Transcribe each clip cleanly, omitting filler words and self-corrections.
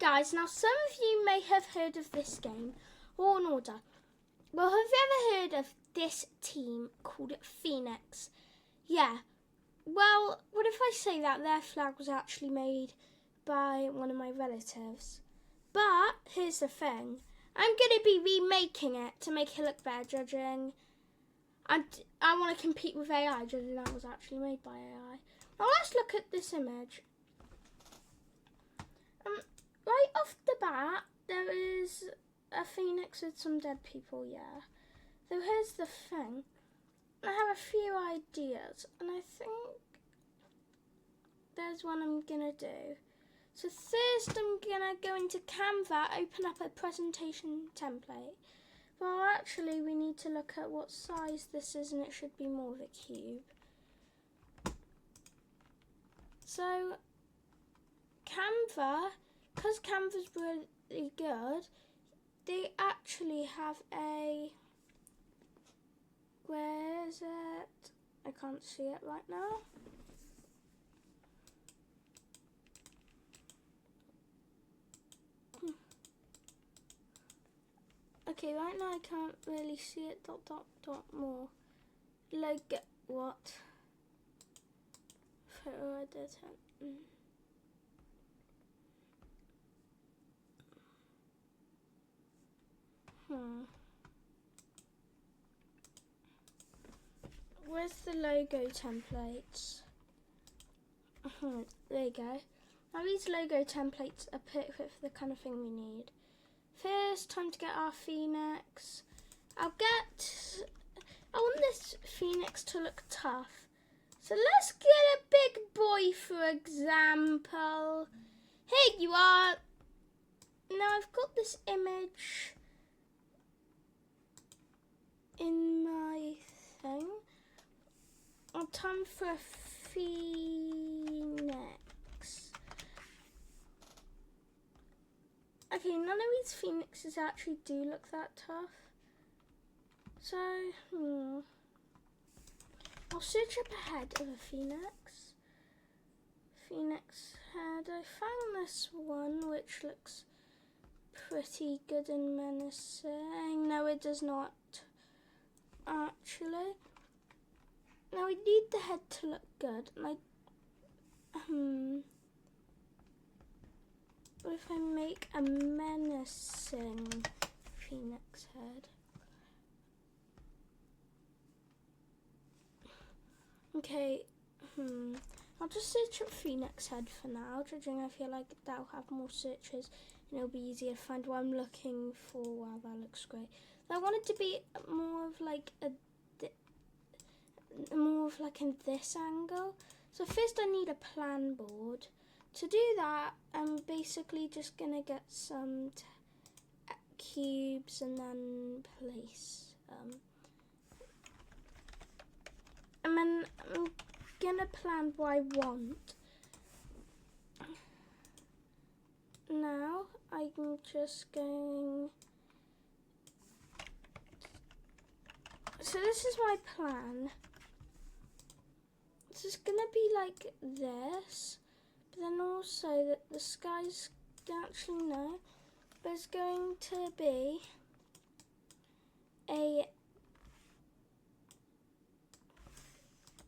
guys, now some of you may have heard of this game, Law and Order. Well, have you ever heard of this team called PNX? Yeah. Well, what if I say that their flag was actually made by one of my relatives? But here's the thing. I'm going to be remaking it to make it look better, judging. I want to compete with AI, judging that was actually made by AI. Now let's look at this image. Right off the bat, there is a phoenix with some dead people, yeah. So here's the thing. I have a few ideas, and I think there's one I'm gonna do. So first I'm gonna go into Canva, open up a presentation template. Well, actually we need to look at what size this is, and it should be more of a cube. So Canva, because Canva's really good, they actually have a, where is it? I can't see it right now. Okay, right now I can't really see it. More. Logo, what? Photo editor. Where's the logo templates? There you go. Now these logo templates are perfect for the kind of thing we need. First, time to get our phoenix. I want this phoenix to look tough. So let's get a big boy, for example. Here you are. Now I've got this image in my thing. Time for a phoenix. Okay, none of these phoenixes actually do look that tough. So, I'll search up a head of a phoenix. Phoenix head. I found this one which looks pretty good and menacing. No, it does not. Actually. Now we need the head to look good. Like, what if I make a menacing phoenix head? Okay, I'll just search up phoenix head for now, judging I feel like that'll have more searches and it'll be easier to find what I'm looking for. Wow, that looks great. I want it to be more of like in this angle. So first I need a plan board. To do that, I'm basically just gonna get some cubes and then place and then I'm gonna plan what I want. Now I'm just going. So this is my plan. This is gonna be like this, but then also that the sky's actually no, but it's going to be a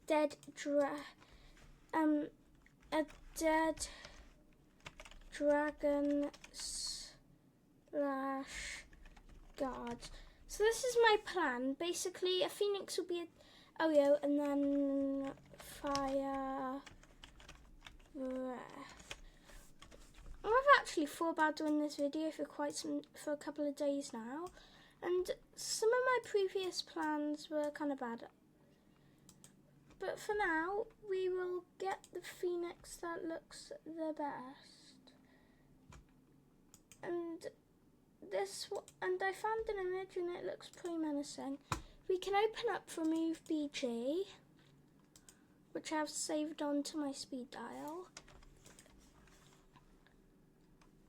dead dragon / guard. So this is my plan. Basically, a phoenix will be a Oreo, and then fire breath. I've actually thought about doing this video for a couple of days now, and some of my previous plans were kind of bad. But for now, we will get the phoenix that looks the best. And I found an image and it looks pretty menacing. We can open up remove BG, which I've saved onto my speed dial.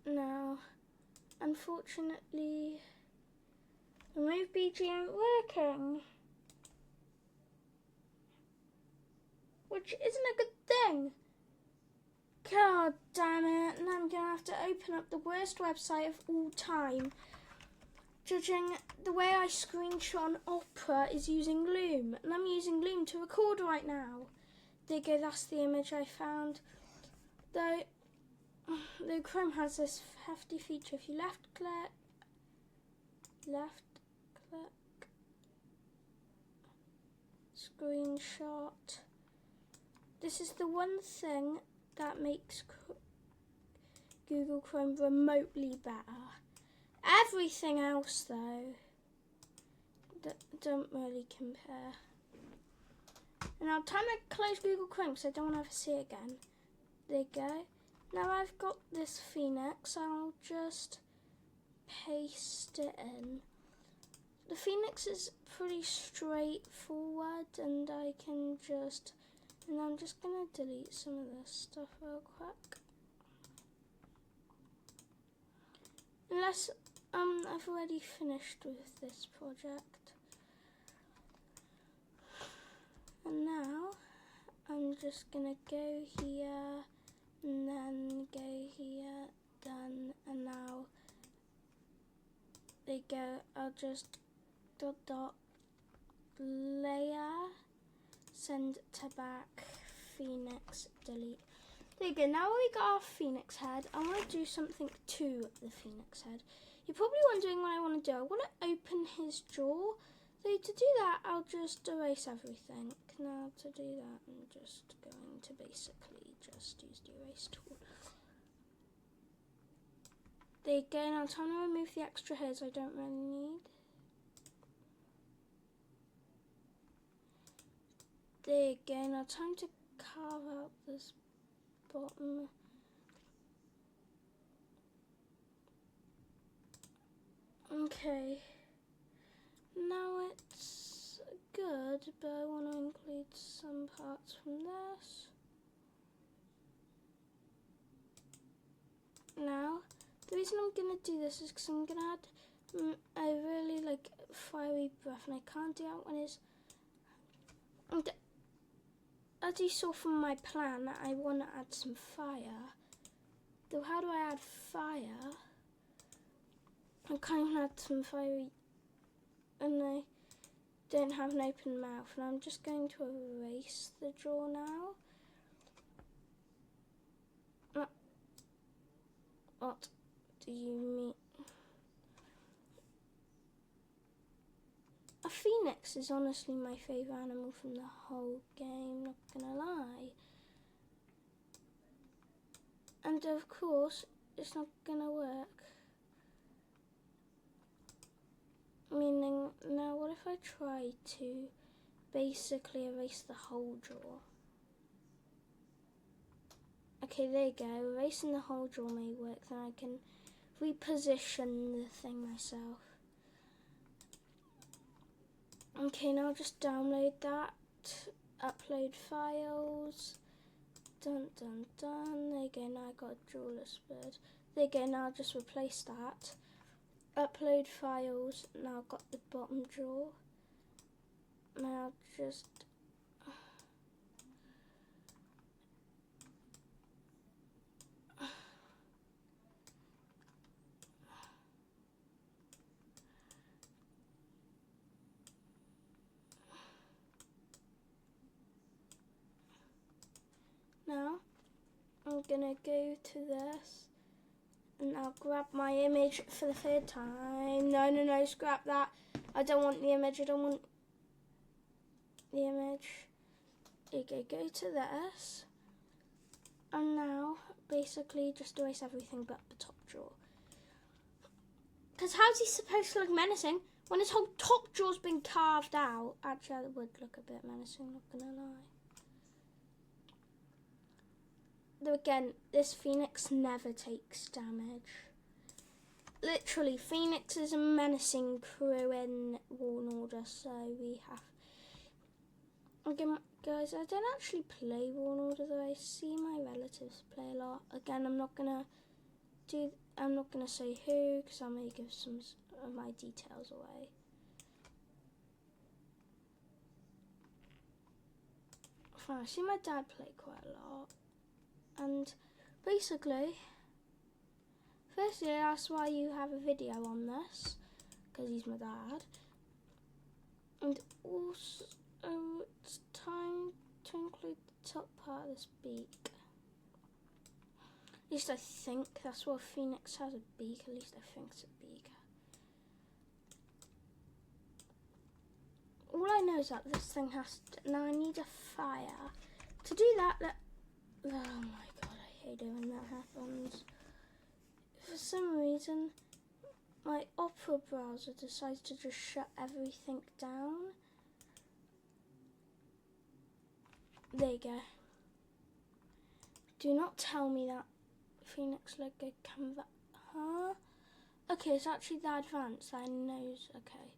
Now, unfortunately, remove BG ain't working, which isn't a good thing, God damn it, and I'm going to have to open up the worst website of all time. Judging the way I screenshot on Opera is using Loom, and I'm using Loom to record right now. There you go, that's the image I found. Though Chrome has this hefty feature. If you left click, screenshot. This is the one thing that makes Google Chrome remotely better. Everything else, though, don't really compare. And now time to close Google Chrome because I don't want to ever see it again. There you go. Now I've got this PNX, I'll just paste it in. The PNX is pretty straightforward, and I'm just gonna delete some of this stuff real quick. Unless I've already finished with this project. And now I'm just gonna go here and then go here, done, and now there you go. I'll just dot layer, send to back, PNX, delete. There you go, now we got our PNX head. I want to do something to the PNX head. You're probably wondering what I want to do. I want to open his jaw. So to do that, I'll just erase everything. Now to do that, I'm just going to basically just use the erase tool. There you go, now time to remove the extra hairs I don't really need. There you go, now time to carve out this bottom. Okay, now it's good, but I want to include some parts from this. Now, the reason I'm going to do this is because I'm going to add a really fiery breath, and I can't do that when it's... As you saw from my plan, I want to add some fire. Though how do I add fire? I can't even add some fiery, and I don't have an open mouth, and I'm just going to erase the jaw now. What do you mean? A phoenix is honestly my favourite animal from the whole game, not gonna lie. And of course, it's not gonna work. Meaning, now what if I try to basically erase the whole jaw? Okay, there you go. Erasing the whole jaw may work, then I can reposition the thing myself. Okay, now just download that, upload files, dun dun dun, there you go, now I got a jawless bird. There you go, now I'll just replace that. Upload files, now I've got the bottom jaw. Now just now I'm gonna go to this and I'll grab my image for the third time. No, scrap that. I don't want the image, I don't want the image. You go to this, and now basically just erase everything but the top jaw. Because how's he supposed to look menacing when his whole top jaw's been carved out? Actually, that would look a bit menacing, not gonna lie. Though again, this phoenix never takes damage. Literally, Phoenix is a menacing crew in Worn Order, so we have... Again, guys, I don't actually play Worn Order, though I see my relatives play a lot. Again, I'm not gonna say who, because I may give some of my details away. I see my dad play quite a lot, and basically, firstly, that's why you have a video on this, because he's my dad. And also, it's time to include the top part of this beak. At least I think that's what a phoenix has, a beak. At least I think it's a beak. All I know is that this thing has to, now I need a fire. To do that, oh my god, I hate it when that happens. For some reason, my Opera browser decides to just shut everything down. There you go. Do not tell me that Phoenix Lego Canva. Huh? Okay, it's actually that advanced. I knows. Okay.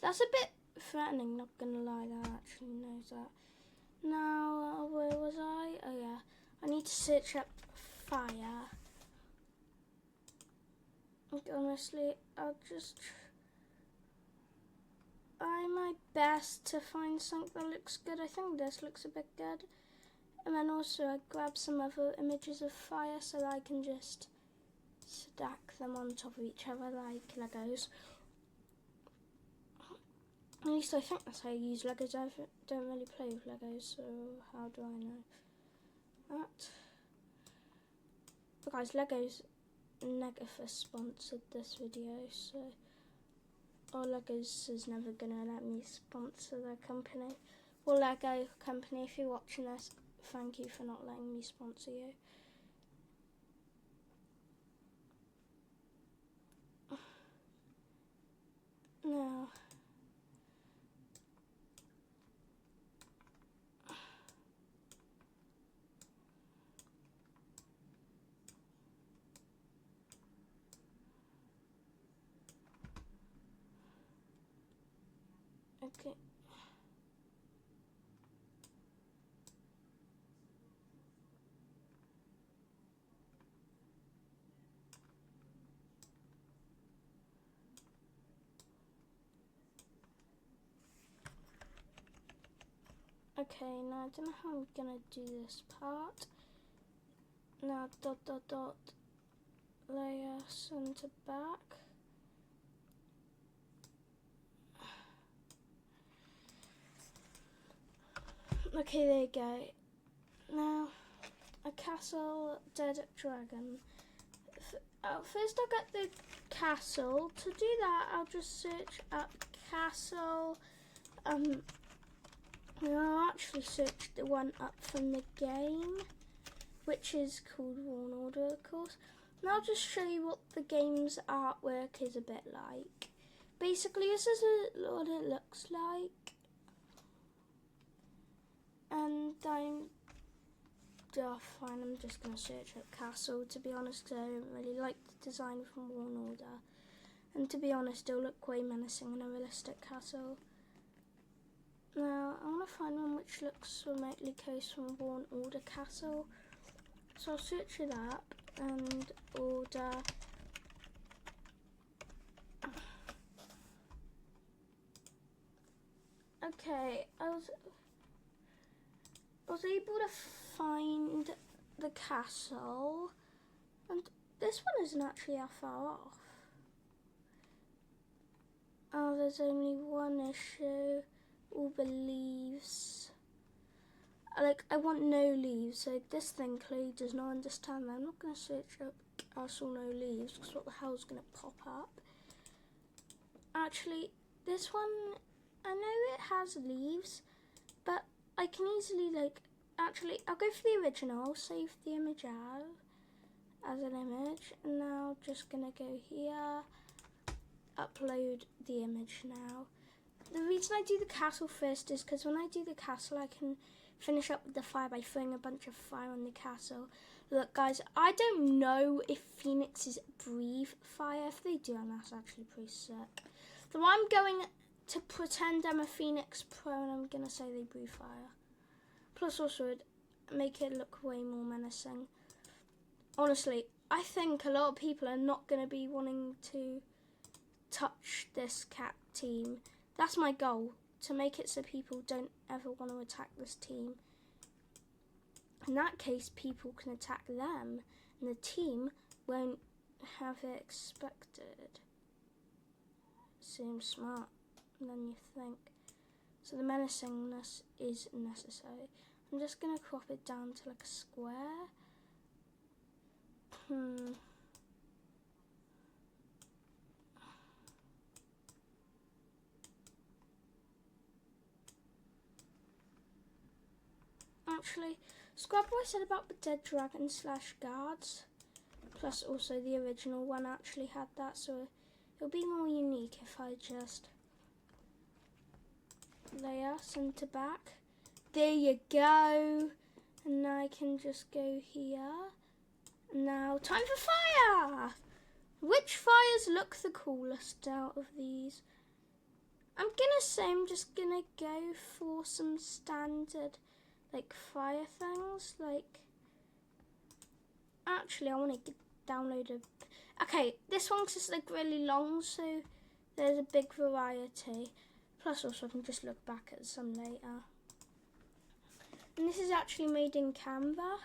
That's a bit threatening, not gonna lie, that actually knows that. Now, where was I? Oh yeah. I need to search up fire. Honestly, I'll just try my best to find something that looks good. I think this looks a bit good. And then also I grab some other images of fire so that I can just stack them on top of each other like Legos. At least I think that's how you use Legos. I don't really play with Legos, so how do I know that? But guys, Legos never sponsored this video, so Legos is never gonna let me sponsor their company. Well, Lego company, if you're watching this, thank you for not letting me sponsor you. Now, okay. Okay, now I don't know how I'm gonna do this part. Now dot layer center back. Okay, there you go. Now a castle, dead dragon. First I'll get the castle. To do that, I'll just search up castle. I'll actually search the one up from the game, which is called Worn Order, of course. And I'll just show you what the game's artwork is a bit like. Basically, this is what it looks like. And fine, I'm just going to search up castle, to be honest, because I don't really like the design from Worn Order. And to be honest, it'll look way menacing in a realistic castle. Now, I want to find one which looks remotely close from Worn Order castle. So I'll search it up and order. Okay, I was able to find the castle, and this one isn't actually that far off. Oh, there's only one issue. All the leaves. I want no leaves, so this thing clearly does not understand that. I'm not going to search up castle no leaves, because what the hell's going to pop up? Actually, this one, I know it has leaves, but I can easily, actually, I'll go for the original, save the image as an image, and now I'm just going to go here, upload the image now. The reason I do the castle first is because when I do the castle, I can finish up with the fire by throwing a bunch of fire on the castle. Look, guys, I don't know if phoenixes breathe fire. If they do, and that's actually pretty sick. So I'm going to pretend I'm a Phoenix Pro, and I'm going to say they breathe fire. Plus, also, it'd make it look way more menacing. Honestly, I think a lot of people are not going to be wanting to touch this cat team. That's my goal, to make it so people don't ever want to attack this team. In that case, people can attack them, and the team won't have it expected. Seems smart than you think. So the menacingness is necessary. I'm just going to crop it down to like a square. Actually, scrub what I said about the dead dragon / guards. Plus also the original one actually had that, so it'll be more unique if I just layer center back. There you go. And now I can just go here. Now time for fire! Which fires look the coolest out of these? I'm gonna say I'm just gonna go for some standard like fire things. Like, actually I want to download a... Okay, this one's just like really long, so there's a big variety. Plus also I can just look back at some later. And this is actually made in Canva.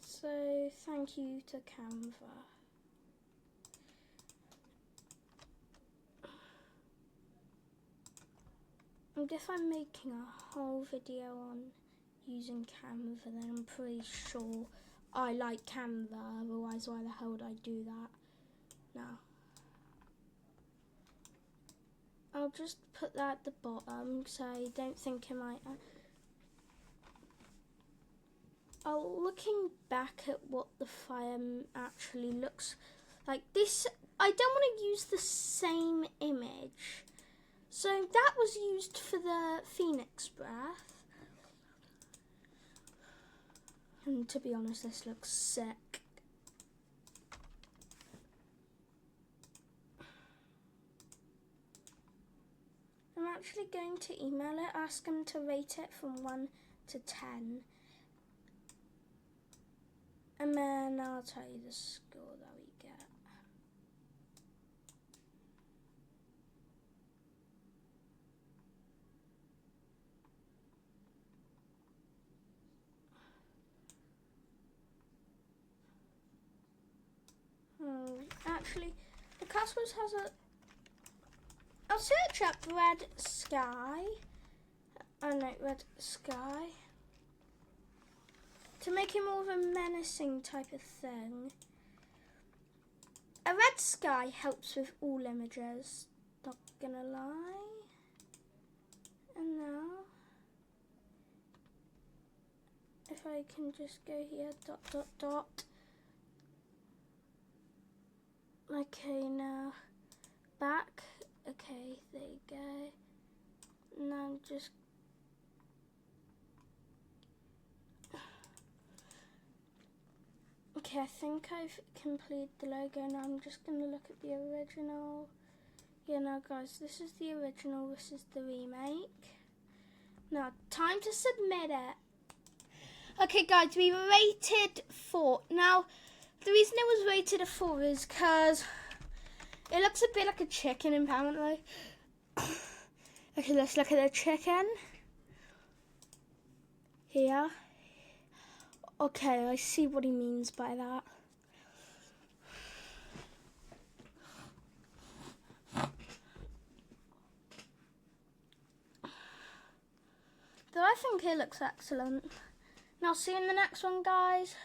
So thank you to Canva. And if I'm making a whole video on using Canva, then I'm pretty sure I like Canva, otherwise why the hell would I do that? Now, I'll just put that at the bottom because I don't think it might... looking back at what the fire actually looks like, this, I don't want to use the same image. So that was used for the Phoenix breath. And to be honest, this looks sick. I'm actually going to email it, ask them to rate it from 1 to 10. And then I'll tell you the score that we get. Actually, the Castles has a... I'll search up red sky. Oh no, red sky. To make it more of a menacing type of thing. A red sky helps with all images. Not gonna lie. And now, if I can just go here, ... Okay, now back. Okay, there you go. Now just okay, I think I've completed the logo. Now I'm just going to look at the original. Yeah, now guys, this is the original, this is the remake. Now, time to submit it. Okay guys, we rated 4. Now, the reason it was rated a 4 is because it looks a bit like a chicken apparently. Okay, let's look at the chicken. Here. Okay, I see what he means by that. Though I think it looks excellent. Now see you in the next one, guys.